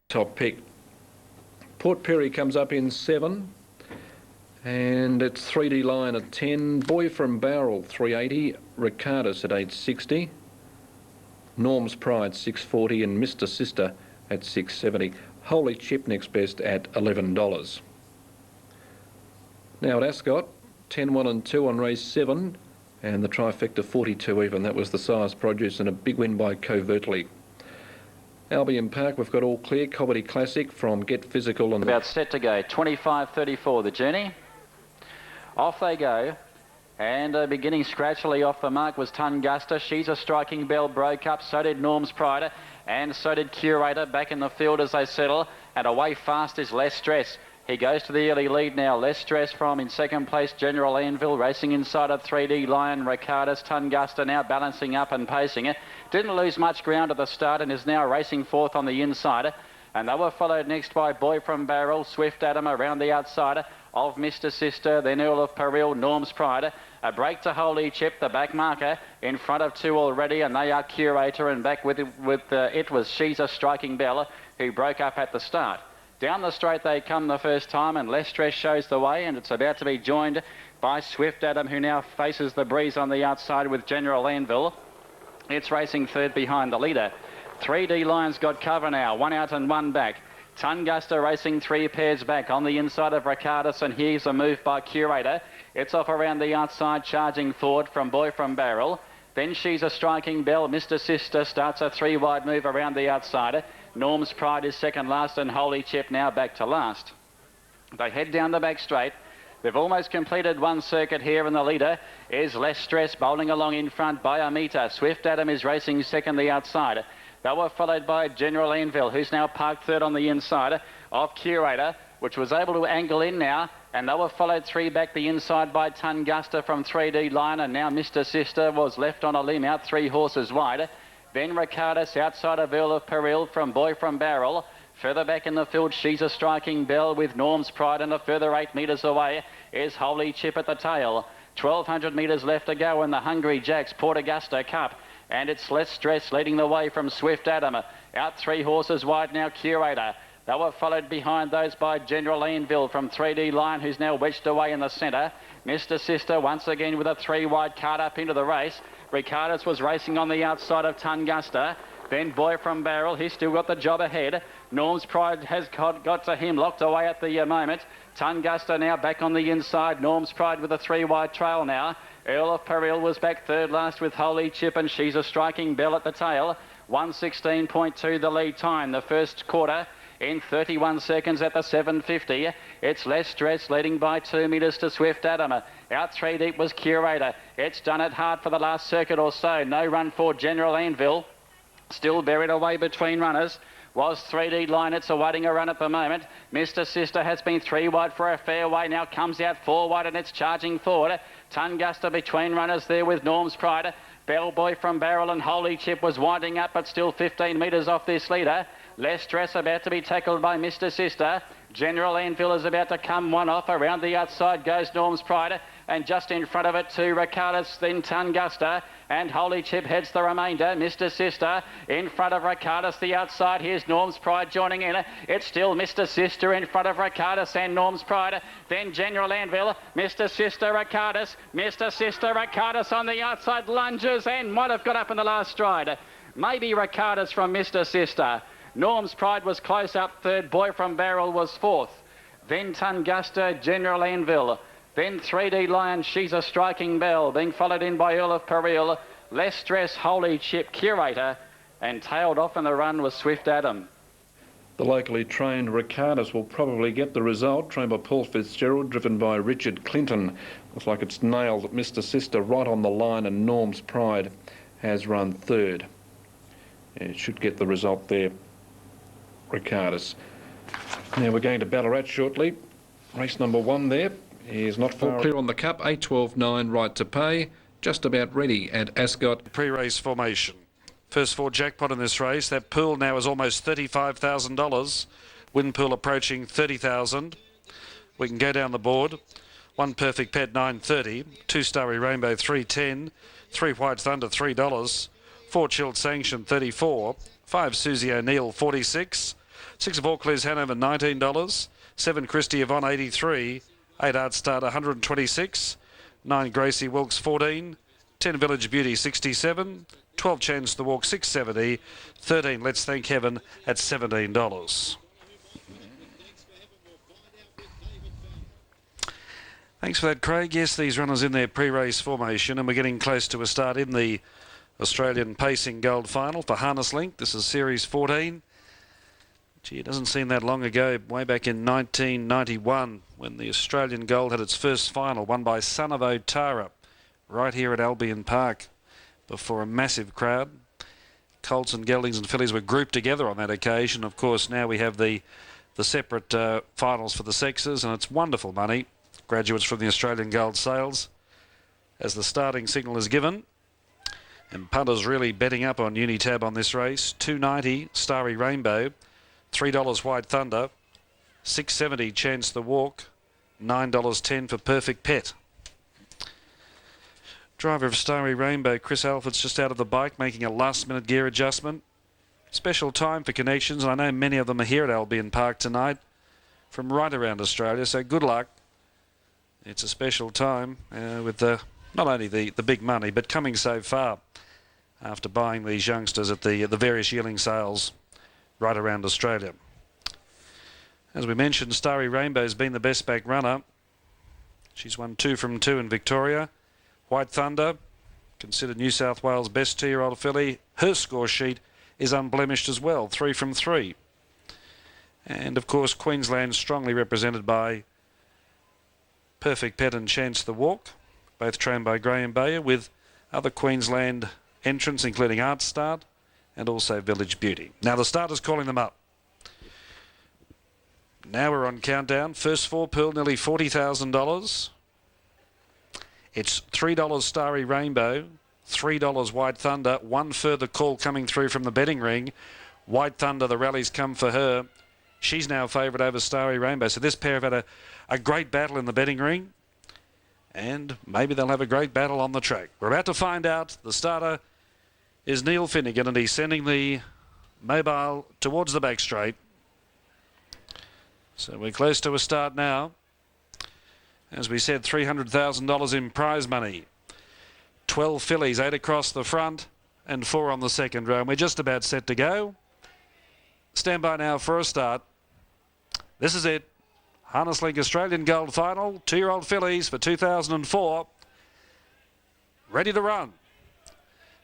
top pick. Port Pirie comes up in 7. And it's 3D Lion at 10. Boy from Barrel, 380. Ricardus at 860. Norm's Pride, 640. And Mr. Sister at 670. Holy Chip next best at $11. Now at Ascot, 10, 1 and 2 on race 7. And the trifecta 42 even. That was the size produce and a big win by Covertly. Albion Park, we've got all clear. Comedy Classic from Get Physical. And about set to go. 25.34 the journey. Off they go. And beginning scratchily off the mark was Augusta. She's a Striking Bell, broke up. So did Norm's Pride. And so did Curator. Back in the field as they settle. And away fast is Less Stress. He goes to the early lead now. Less Stress from in second place, General Anvil, racing inside of 3D Lion. Ricardus, Augusta now balancing up and pacing it. Didn't lose much ground at the start and is now racing fourth on the inside. And they were followed next by Boy from Barrel, Swift Adam around the outside of Mr. Sister, then Earl of Peril, Norm's Pride. A break to Holy Chip, the back marker, in front of 2 already, and they are Curator, and back with it was She's a Striking Bell, who broke up at the start. Down the straight they come the first time, and Less Stress shows the way, and it's about to be joined by Swift Adam, who now faces the breeze on the outside with General Anvil. It's racing third behind the leader. 3D Lion's got cover now, 1 out and 1 back. Augusta racing 3 pairs back on the inside of Ricardus, and here's a move by Curator. It's off around the outside, charging forward from Boy from Barrel. Then She's a Striking Bell. Mr. Sister starts a 3-wide move around the outside. Norm's Pride is second last, and Holy Chip now back to last. They head down the back straight. They've almost completed one circuit here, and the leader is Less Stress, bowling along in front by a metre. Swift Adam is racing second the outside. They were followed by General Anvil, who's now parked third on the inside of Curator, which was able to angle in now, and they were followed 3 back the inside by Augusta from 3D Lion, and now Mr. Sister was left on a limb out 3 horses wide. Then Ricardus outside of Earl of Peril from Boy from Barrel. Further back in the field, She's a Striking Bell with Norm's Pride, and a further 8 metres away is Holy Chip at the tail. 1,200 metres left to go in the Hungry Jacks Port Augusta Cup. And it's Less Stress leading the way from Swift Adam. Out 3 horses wide now, Curator. They were followed behind those by General Anvil from 3D Lion, who's now wedged away in the centre. Mr. Sister once again with a 3-wide card up into the race. Ricardus was racing on the outside of Augusta. Then Boy from Barrel, he's still got the job ahead. Norm's Pride has got to him, locked away at the moment. Augusta now back on the inside. Norm's Pride with a 3-wide trail now. Earl of Peril was back third last with Holy Chip, and She's a Striking Bell at the tail. 1:16.2 the lead time. The first quarter in 31 seconds at the 7:50. It's Less Stress leading by 2 metres to Swift Adam. Out 3 deep was Curator. It's done it hard for the last circuit or so. No run for General Anvil. Still buried away between runners was 3D Line. It's awaiting a run at the moment. Mr. Sister has been 3 wide for a fairway. Now comes out 4 wide and it's charging forward. Augusta between runners there with Norm's Pride. Bellboy from Barrel and Holy Chip was winding up, but still 15 metres off this leader. Less Stress about to be tackled by Mr. Sister. General Anvil is about to come one off. Around the outside goes Norm's Pride, and just in front of it to Ricardus, then Augusta, and Holy Chip heads the remainder. Mr. Sister in front of Ricardus, the outside. Here's Norm's Pride joining in. It's still Mr. Sister in front of Ricardus and Norm's Pride. Then General Anvil, Mr. Sister, Ricardus, Mr. Sister, Ricardus on the outside, lunges and might have got up in the last stride. Maybe Ricardus from Mr. Sister. Norm's Pride was close up third. Boy from Barrel was fourth. Then Augusta, General Anvil. Then 3D Lion, She's a Striking Bell, being followed in by Earl of Peril. Less Stress, Holy Chip, Curator, and tailed off in the run was Swift Adam. The locally trained Ricardus will probably get the result, trained by Paul Fitzgerald, driven by Richard Clinton. Looks like it's nailed at Mr. Sister right on the line, and Norm's Pride has run third. It should get the result there, Ricardus. Now we're going to Ballarat shortly. Race number 1 there. He's not far. All clear on the cup, 8-12-9, right to pay. Just about ready at Ascot. Pre-race formation. First 4 jackpot in this race. That pool now is almost $35,000. Win pool approaching 30,000. We can go down the board. 1 Perfect Pet, $9.30. 2 Starry Rainbow, $3.10. 3 White Thunder, $3. 4 Chilled Sanction, $34. 5 Susie O'Neill, $46. 6 Vaucluse Hanover, $19. 7 Christie Yvonne, 83. 8 Art Start, 126. 9 Gracie Wilkes, 14. 10 Village Beauty, 67. 12 Chance the Walk, 670. 13 Let's Thank Heaven at $17. Thanks for that, Craig. Yes, these runners in their pre-race formation, and we're getting close to a start in the Australian Pacing Gold Final for Harness Link. This is Series 14. Gee, it doesn't seem that long ago, way back in 1991, when the Australian Gold had its first final, won by Son of Otara, right here at Albion Park, before a massive crowd. Colts and Geldings and Fillies were grouped together on that occasion. Of course, now we have the separate finals for the sexes, and it's wonderful money. Graduates from the Australian Gold Sales as the starting signal is given. And punters really betting up on Unitab on this race. $2.90 Starry Rainbow, $3 White Thunder, $6.70 Chance the Walk, $9.10 for Perfect Pet. Driver of Starry Rainbow, Chris Alford's just out of the bike, making a last-minute gear adjustment. Special time for connections, and I know many of them are here at Albion Park tonight from right around Australia, so good luck. It's a special time with not only the big money, but coming so far after buying these youngsters at the various yearling sales right around Australia. As we mentioned, Starry Rainbow's been the best back runner. She's won 2 from 2 in Victoria. White Thunder, considered New South Wales' best 2-year-old filly. Her score sheet is unblemished as well, 3 from 3. And of course, Queensland strongly represented by Perfect Pet and Chance the Walk, both trained by Graham Bayer, with other Queensland entrants including Art Start and also Village Beauty. Now the starter's calling them up. Now we're on countdown. First 4 Pearl, nearly $40,000. It's $3 Starry Rainbow, $3 White Thunder. One further call coming through from the betting ring. White Thunder, the rally's come for her. She's now favourite over Starry Rainbow. So this pair have had a great battle in the betting ring, and maybe they'll have a great battle on the track. We're about to find out. The starter is Neil Finnegan, and he's sending the mobile towards the back straight. So we're close to a start now. As we said, $300,000 in prize money. 12 fillies, 8 across the front and 4 on the second row. And we're just about set to go. Stand by now for a start. This is it. Harness Link Australian Gold Final. 2-year-old fillies for 2004. Ready to run.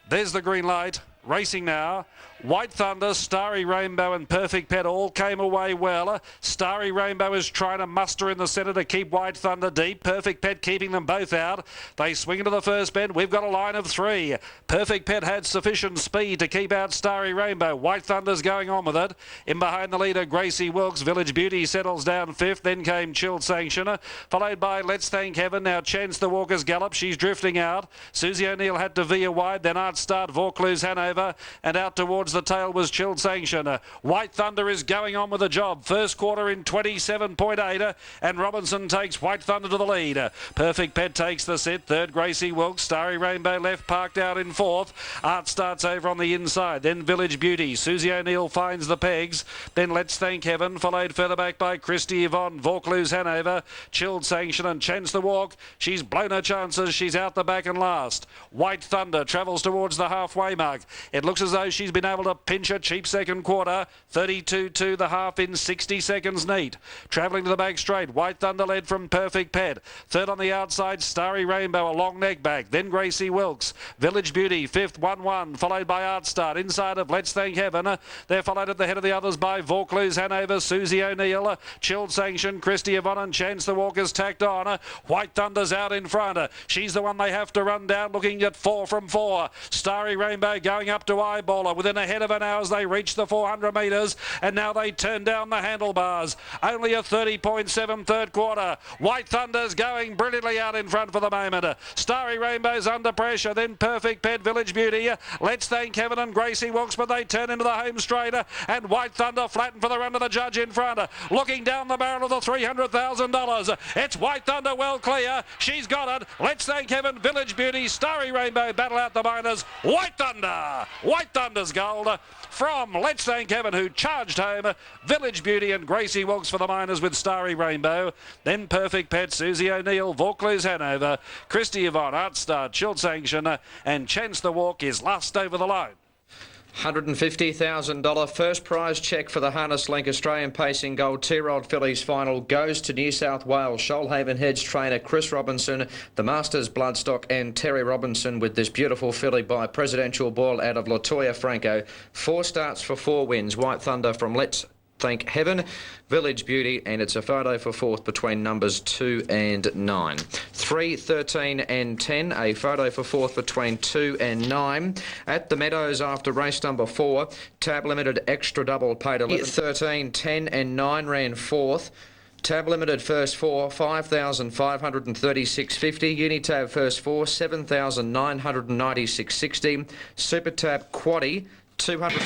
There's the green light. Racing now. White Thunder, Starry Rainbow and Perfect Pet all came away well. Starry Rainbow is trying to muster in the centre to keep White Thunder deep. Perfect Pet keeping them both out. They swing into the first bend. We've got a line of 3. Perfect Pet had sufficient speed to keep out Starry Rainbow. White Thunder's going on with it. In behind the leader, Gracie Wilkes. Village Beauty settles down 5th. Then came Chilled Sanction, followed by Let's Thank Heaven. Now Chance the Walker's Gallop. She's drifting out. Susie O'Neill had to veer wide. Then Art Start, Vaucluse Hanover. And out towards the tail was Chilled Sanction. White Thunder is going on with the job. First quarter in 27.8, and Robinson takes White Thunder to the lead. Perfect Pet takes the sit. Third, Gracie Wilkes. Starry Rainbow left, parked out in 4th. Art Starts over on the inside. Then Village Beauty. Susie O'Neill finds the pegs. Then Let's Thank Heaven, followed further back by Christy Yvonne, Vaucluse Hanover, Chilled Sanction and Chance the Walk. She's blown her chances. She's out the back and last. White Thunder travels towards the halfway mark. It looks as though she's been able to pinch a cheap second quarter. 32.2 the half in 60 seconds neat. Travelling to the back straight. White Thunder led from Perfect Pet. Third on the outside, Starry Rainbow, a long neck back. Then Gracie Wilkes. Village Beauty, 5th, 1-1, followed by Art Start. Inside of Let's Thank Heaven. They're followed at the head of the others by Vaucluse Hanover, Susie O'Neill, Chilled Sanction, Christy Yvonne and Chance the Walker's tacked on. White Thunder's out in front. She's the one they have to run down, looking at 4 from 4. Starry Rainbow going up to Eyeballer. Within a head of an hour as they reach the 400 metres, and now they turn down the handlebars. Only a 30.7 third quarter. White Thunder's going brilliantly out in front for the moment. Starry Rainbow's under pressure, then Perfect Pet, Village Beauty. Let's Thank Heaven and Gracie Wilkes, but they turn into the home straight, and White Thunder flattened for the run of the judge in front. Looking down the barrel of the $300,000. It's White Thunder well clear. She's got it. Let's Thank Heaven, Village Beauty, Starry Rainbow battle out the minors. White Thunder! White Thunder's gold from Let's Thank Heaven, who charged home. Village Beauty and Gracie Walks for the Miners with Starry Rainbow. Then Perfect Pet, Susie O'Neill, Vaucluse Hanover, Christy Yvonne, Art Star, Chilled Sanction, and Chance the Walk is last over the line. $150,000 first prize cheque for the Harness Link Australian Pacing Gold 2-year-old Fillies final goes to New South Wales Shoalhaven Heads trainer Chris Robinson, the Masters Bloodstock and Terry Robinson with this beautiful filly by Presidential Boyle out of Latoya Franco. 4 starts for 4 wins. White Thunder from Let's Thank Heaven, Village Beauty, and it's a photo for 4th between numbers 2 and 9. 3, 13 and 10, a photo for 4th between 2 and 9. At the Meadows after race number 4, Tab Limited Extra Double paid 11. 13, 10 and 9 ran 4th. Tab Limited first 4, 5,536.50. Unitab first 4, 7,996.60. Super Tab Quaddy, 200.